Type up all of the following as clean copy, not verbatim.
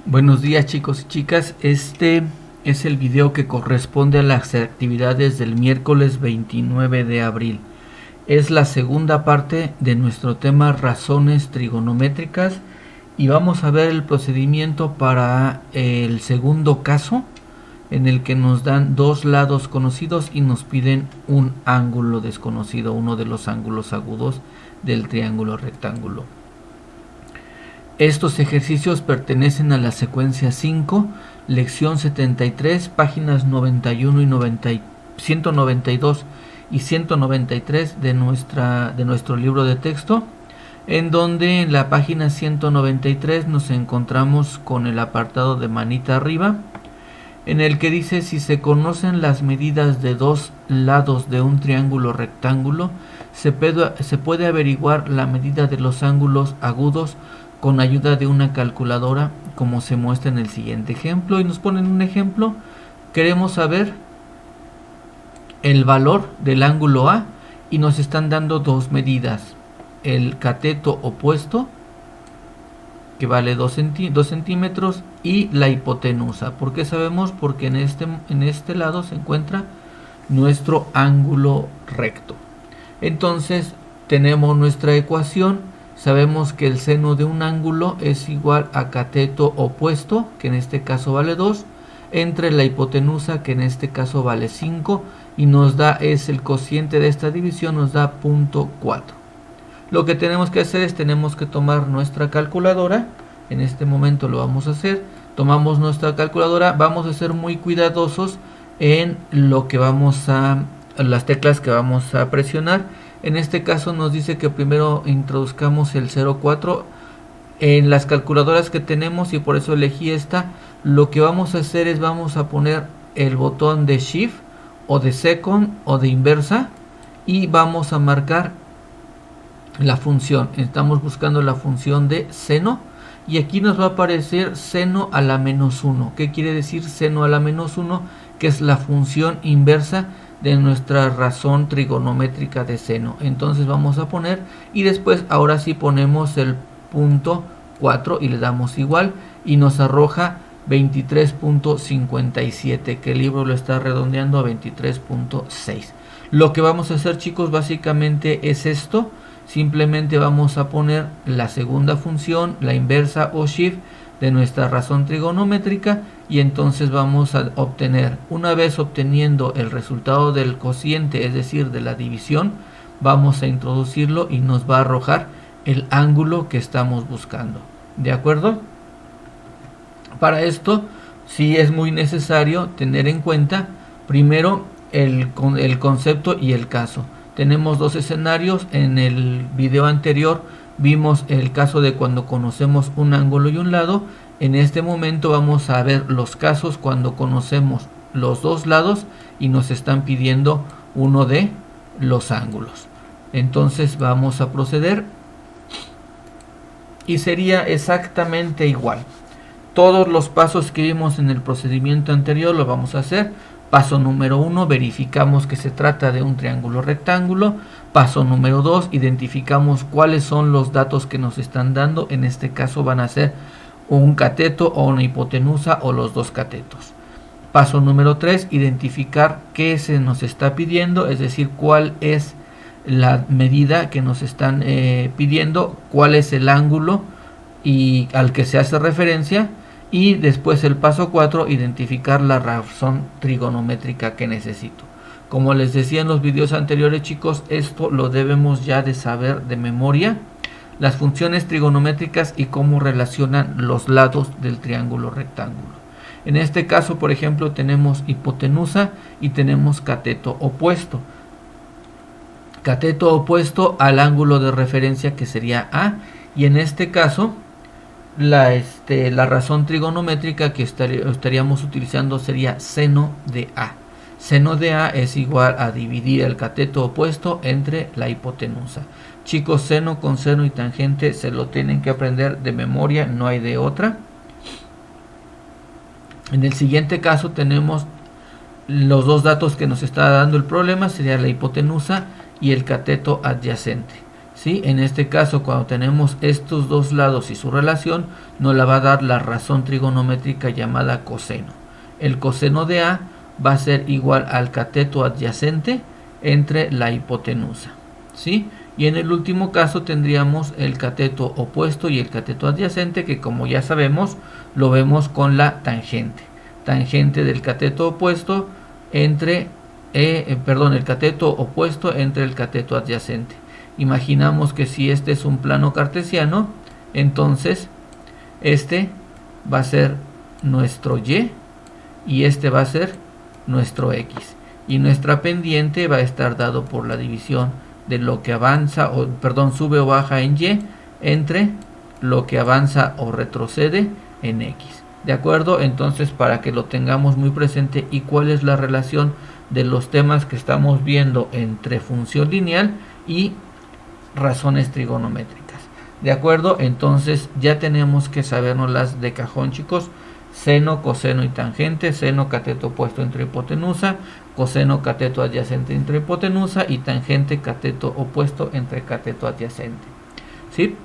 Buenos días chicos y chicas, este es el video que corresponde a las actividades del miércoles 29 de abril. Es la segunda parte de nuestro tema razones trigonométricas y vamos a ver el procedimiento para el segundo caso en el que nos dan dos lados conocidos y nos piden un ángulo desconocido, uno de los ángulos agudos del triángulo rectángulo. Estos ejercicios pertenecen a la secuencia 5, lección 73, páginas 91 y 192 y 193 de nuestro libro de texto, en donde en la página 193 nos encontramos con el apartado de manita arriba, en el que dice: si se conocen las medidas de dos lados de un triángulo rectángulo, se puede averiguar la medida de los ángulos agudos con ayuda de una calculadora, como se muestra en el siguiente ejemplo. Y nos ponen un ejemplo. Queremos saber el valor del ángulo A y nos están dando dos medidas: el cateto opuesto, que vale 2 centímetros, y la hipotenusa. ¿Por qué sabemos? Porque en este lado se encuentra nuestro ángulo recto. Entonces tenemos nuestra ecuación. Sabemos que el seno de un ángulo es igual a cateto opuesto, que en este caso vale 2, entre la hipotenusa, que en este caso vale 5, y nos da, es el cociente de esta división, nos da 0.4. Lo que tenemos que hacer es, tenemos que tomar nuestra calculadora. En este momento lo vamos a hacer. Tomamos nuestra calculadora, vamos a ser muy cuidadosos en lo que las teclas que vamos a presionar. En este caso nos dice que primero introduzcamos el 0,4 en las calculadoras que tenemos, y por eso elegí esta. Lo que vamos a hacer es, vamos a poner el botón de Shift o de Second o de inversa, y vamos a marcar la función. Estamos buscando la función de seno, y aquí nos va a aparecer seno a la menos 1. ¿Qué quiere decir seno a la menos 1? Que es la función inversa de nuestra razón trigonométrica de seno. Entonces vamos a poner, y después ahora sí ponemos el 0.4 y le damos igual, y nos arroja 23.57, que el libro lo está redondeando a 23.6. Lo que vamos a hacer, chicos, básicamente es esto. Simplemente vamos a poner la segunda función, la inversa o shift de nuestra razón trigonométrica, y entonces vamos a obtener, una vez obteniendo el resultado del cociente, es decir, de la división, vamos a introducirlo y nos va a arrojar el ángulo que estamos buscando. ¿De acuerdo? Para esto sí es muy necesario tener en cuenta primero el concepto y el caso. Tenemos dos escenarios. En el video anterior vimos el caso de cuando conocemos un ángulo y un lado. En este momento vamos a ver los casos cuando conocemos los dos lados y nos están pidiendo uno de los ángulos. Entonces vamos a proceder y sería exactamente igual. Todos los pasos que vimos en el procedimiento anterior lo vamos a hacer. Paso número 1, verificamos que se trata de un triángulo rectángulo. Paso número 2, identificamos cuáles son los datos que nos están dando. En este caso van a ser un cateto o una hipotenusa o los dos catetos. Paso número 3, identificar qué se nos está pidiendo, es decir, cuál es la medida que nos están pidiendo, cuál es el ángulo y al que se hace referencia. Y después el paso 4, identificar la razón trigonométrica que necesito. Como les decía en los videos anteriores, chicos, esto lo debemos ya de saber de memoria: las funciones trigonométricas y cómo relacionan los lados del triángulo rectángulo. En este caso, por ejemplo, tenemos hipotenusa y tenemos cateto opuesto. Cateto opuesto al ángulo de referencia, que sería A, y en este caso la razón trigonométrica que estaríamos utilizando sería seno de A. Seno de A es igual a dividir el cateto opuesto entre la hipotenusa. Chicos, seno con seno y tangente se lo tienen que aprender de memoria, no hay de otra. En el siguiente caso tenemos los dos datos que nos está dando el problema, sería la hipotenusa y el cateto adyacente. ¿sí? En este caso, cuando tenemos estos dos lados y su relación, nos la va a dar la razón trigonométrica llamada coseno. El coseno de A va a ser igual al cateto adyacente entre la hipotenusa, ¿sí? Y en el último caso tendríamos el cateto opuesto y el cateto adyacente, que como ya sabemos lo vemos con la tangente. Tangente del cateto opuesto entre, el cateto opuesto entre el cateto adyacente. Imaginamos que si este es un plano cartesiano, entonces este va a ser nuestro y este va a ser nuestro x. Y nuestra pendiente va a estar dado por la división de lo que avanza, sube o baja en y entre lo que avanza o retrocede en x. ¿De acuerdo? Entonces, para que lo tengamos muy presente, y cuál es la relación de los temas que estamos viendo entre función lineal y razones trigonométricas. ¿De acuerdo? Entonces ya tenemos que sabernos las de cajón, chicos. Seno, coseno y tangente. Seno, cateto opuesto entre hipotenusa. Coseno, cateto adyacente entre hipotenusa. Y tangente, cateto opuesto entre cateto adyacente. ¿Sí?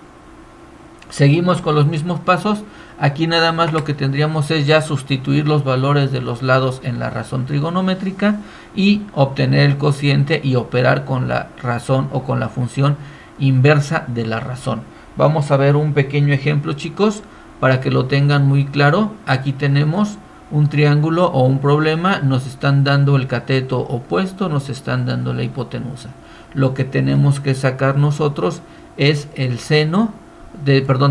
Seguimos con los mismos pasos. Aquí nada más lo que tendríamos es ya sustituir los valores de los lados en la razón trigonométrica y obtener el cociente y operar con la razón o con la función inversa de la razón. Vamos a ver un pequeño ejemplo, chicos, para que lo tengan muy claro. Aquí tenemos un triángulo o un problema, nos están dando el cateto opuesto, nos están dando la hipotenusa. Lo que tenemos que sacar nosotros es el seno,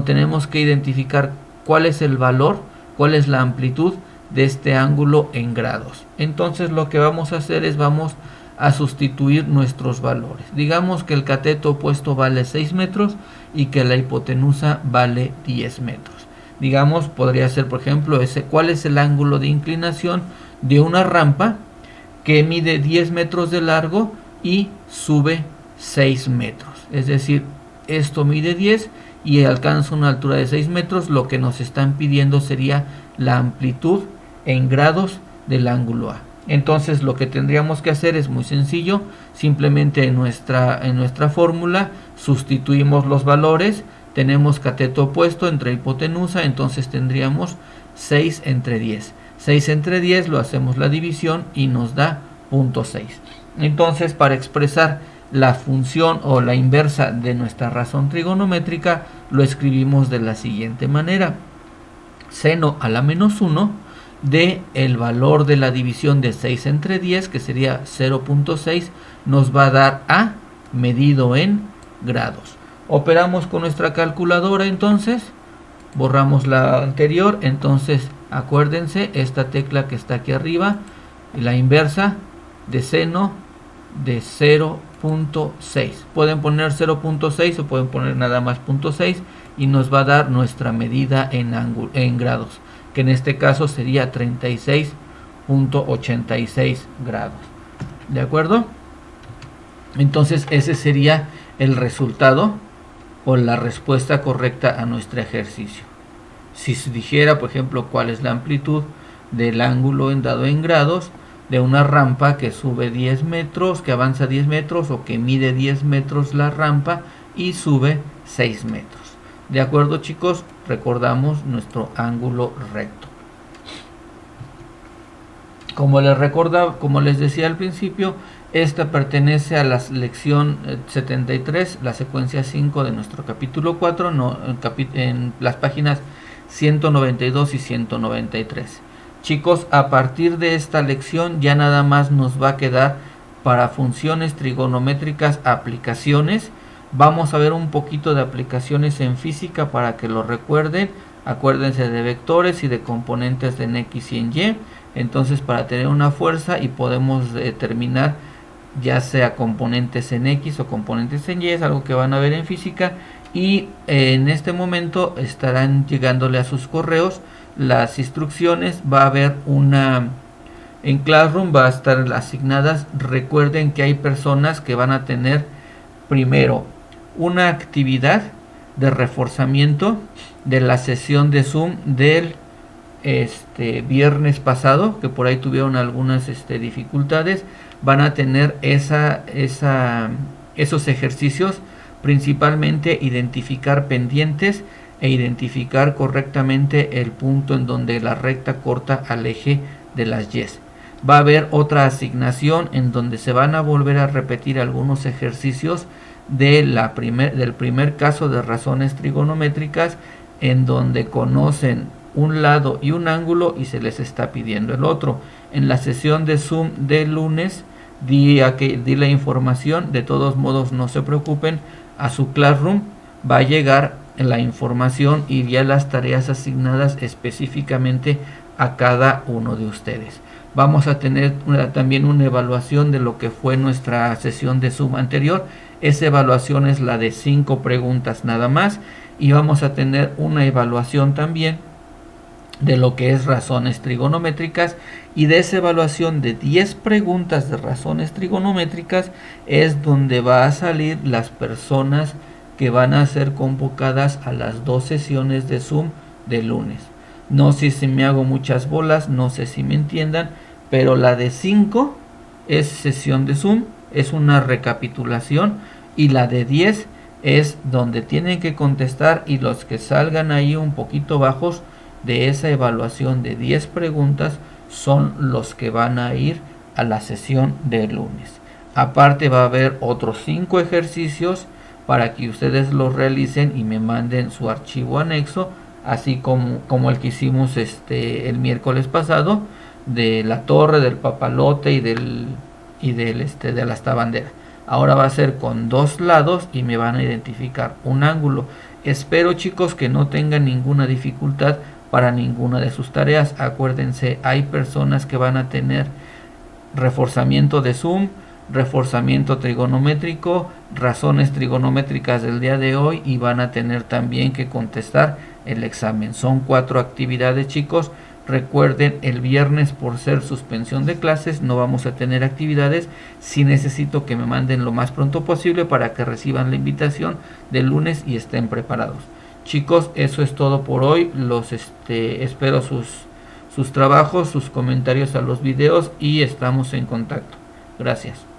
tenemos que identificar cuál es el valor, cuál es la amplitud de este ángulo en grados. Entonces lo que vamos a hacer es vamos a sustituir nuestros valores. Digamos que el cateto opuesto vale 6 metros y que la hipotenusa vale 10 metros. Digamos, podría ser, por ejemplo, cuál es el ángulo de inclinación de una rampa que mide 10 metros de largo y sube 6 metros. Es decir, esto mide 10 y alcanza una altura de 6 metros. Lo que nos están pidiendo sería la amplitud en grados del ángulo A. Entonces lo que tendríamos que hacer es muy sencillo. Simplemente en nuestra fórmula sustituimos los valores. Tenemos cateto opuesto entre hipotenusa, entonces tendríamos 6 entre 10. 6 entre 10 lo hacemos la división y nos da 0.6. Entonces, para expresar la función o la inversa de nuestra razón trigonométrica, lo escribimos de la siguiente manera. Seno a la menos 1 de el valor de la división de 6 entre 10, que sería 0.6, nos va a dar A medido en grados. Operamos con nuestra calculadora, entonces borramos la anterior. Entonces acuérdense, esta tecla que está aquí arriba, la inversa de seno de 0.6. Pueden poner 0.6 o pueden poner nada más 0.6 y nos va a dar nuestra medida en grados, que en este caso sería 36.86 grados. ¿De acuerdo? Entonces ese sería el resultado o la respuesta correcta a nuestro ejercicio. Si se dijera, por ejemplo, cuál es la amplitud del ángulo dado en grados de una rampa que sube 10 metros, que avanza 10 metros o que mide 10 metros la rampa y sube 6 metros. ¿De acuerdo, chicos? Recordamos nuestro ángulo recto. Como les decía al principio, esta pertenece a la lección 73, la secuencia 5 de nuestro capítulo 4, en las páginas 192 y 193. Chicos, a partir de esta lección ya nada más nos va a quedar para funciones trigonométricas aplicaciones. Vamos a ver un poquito de aplicaciones en física para que lo recuerden. Acuérdense de vectores y de componentes en X y en Y. Entonces, para tener una fuerza y podemos determinar ya sea componentes en X o componentes en Y, es algo que van a ver en física. Y en este momento estarán llegándole a sus correos las instrucciones. Va a haber en Classroom, va a estar asignadas. Recuerden que hay personas que van a tener primero una actividad de reforzamiento de la sesión de Zoom del viernes pasado, que por ahí tuvieron algunas dificultades. Van a tener esos ejercicios principalmente identificar pendientes e identificar correctamente el punto en donde la recta corta al eje de las Y's. Va a haber otra asignación en donde se van a volver a repetir algunos ejercicios del primer caso de razones trigonométricas, en donde conocen un lado y un ángulo y se les está pidiendo el otro. En la sesión de Zoom del lunes di la información. De todos modos, no se preocupen, a su Classroom va a llegar la información y ya las tareas asignadas específicamente a cada uno de ustedes. Vamos a tener también una evaluación de lo que fue nuestra sesión de Zoom anterior. Esa evaluación es la de 5 preguntas nada más, y vamos a tener una evaluación también de lo que es razones trigonométricas, y de esa evaluación de 10 preguntas de razones trigonométricas es donde va a salir las personas que van a ser convocadas a las 2 sesiones de Zoom de lunes. No sé si me hago muchas bolas, no sé si me entiendan, pero la de 5 es sesión de Zoom, es una recapitulación, y la de 10 es donde tienen que contestar, y los que salgan ahí un poquito bajos de esa evaluación de 10 preguntas son los que van a ir a la sesión de lunes. Aparte va a haber otros 5 ejercicios para que ustedes los realicen y me manden su archivo anexo, así como el que hicimos el miércoles pasado, de la torre, del papalote y de la estabandera. Ahora va a ser con 2 lados y me van a identificar un ángulo. Espero, chicos, que no tengan ninguna dificultad para ninguna de sus tareas. Acuérdense, hay personas que van a tener reforzamiento de Zoom, reforzamiento trigonométrico, razones trigonométricas del día de hoy, y van a tener también que contestar el examen. Son 4 actividades, chicos. Recuerden, el viernes, por ser suspensión de clases, no vamos a tener actividades. Sí necesito que me manden lo más pronto posible para que reciban la invitación del lunes y estén preparados. Chicos, eso es todo por hoy. Espero sus trabajos, sus comentarios a los videos, y estamos en contacto. Gracias.